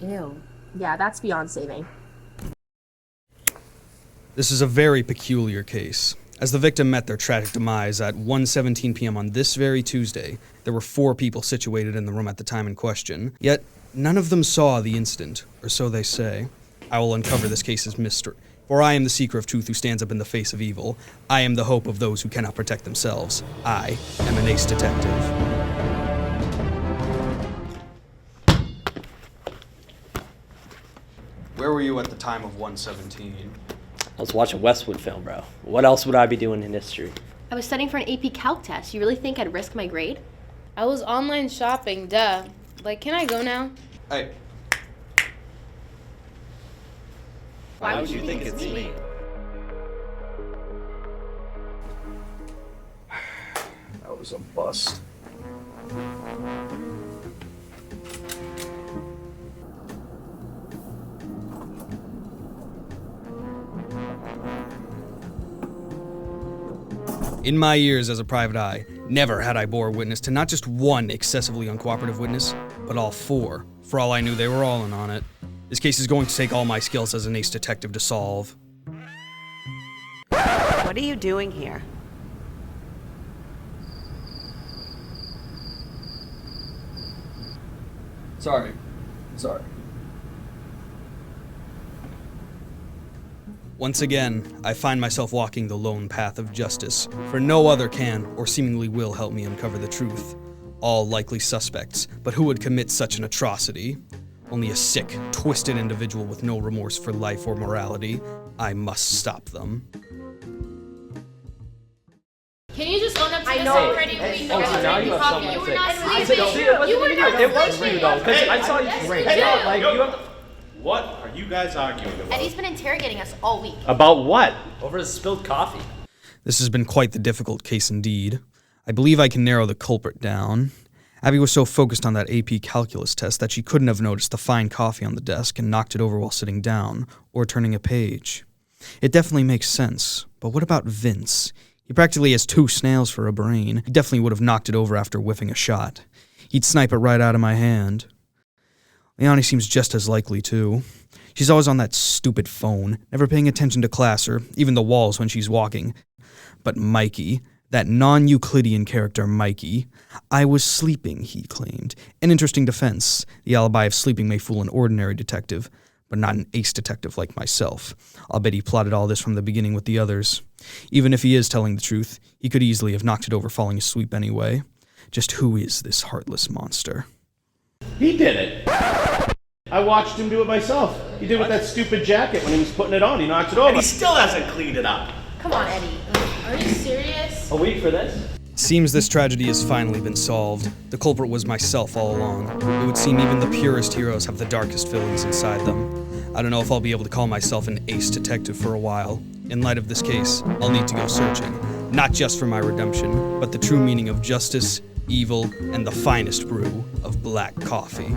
Ew. Yeah, that's beyond saving. This is a very peculiar case. As the victim met their tragic demise at 1:17 p.m. on this very Tuesday, there were 4 people situated in the room at the time in question, yet none of them saw the incident, or so they say. I will uncover this case's mystery, for I am the seeker of truth who stands up in the face of evil. I am the hope of those who cannot protect themselves. I am an ace detective. Where were you at the time of 1:17? I was watching Westwood film, bro. What else would I be doing in history? I was studying for an AP Calc test. You really think I'd risk my grade? I was online shopping, duh. Like, can I go now? Hey. Why would you think it's me? That was a bust. In my years as a private eye, never had I bore witness to not just one excessively uncooperative witness, but all 4. For all I knew, they were all in on it. This case is going to take all my skills as an ace detective to solve. What are you doing here? Sorry. Once again, I find myself walking the lone path of justice, for no other can or seemingly will help me uncover the truth. All likely suspects, but who would commit such an atrocity? Only a sick, twisted individual with no remorse for life or morality. I must stop them. Can you just own up to I this know. already? Hey, We oh, know so now you have coffee. something You to were say. not I sleeping. said, it You were not it was for you though, because Hey, I saw you yes, drink. you did. Like, you have What are you guys arguing about? Eddie's been interrogating us all week. about what? Over his spilled coffee. This has been quite the difficult case indeed. I believe I can narrow the culprit down. Abby was so focused on that AP calculus test that she couldn't have noticed the fine coffee on the desk and knocked it over while sitting down, or turning a page. It definitely makes sense, but what about Vince? He practically has 2 snails for a brain. He definitely would have knocked it over after whiffing a shot. He'd snipe it right out of my hand. Leonie seems just as likely, too. She's always on that stupid phone, never paying attention to class or even the walls when she's walking. But Mikey, that non-Euclidean character Mikey, I was sleeping, he claimed. An interesting defense. The alibi of sleeping may fool an ordinary detective, but not an ace detective like myself. I'll bet he plotted all this from the beginning with the others. Even if he is telling the truth, he could easily have knocked it over falling asleep anyway. Just who is this heartless monster? He did it. I watched him do it myself. He did it with that stupid jacket when he was putting it on. He knocked it over. And he still hasn't cleaned it up. Come on, Eddie. Are you serious? A week for this? Seems this tragedy has finally been solved. The culprit was myself all along. It would seem even the purest heroes have the darkest villains inside them. I don't know if I'll be able to call myself an ace detective for a while. In light of this case, I'll need to go searching. Not just for my redemption, but the true meaning of justice, evil, and the finest brew of black coffee.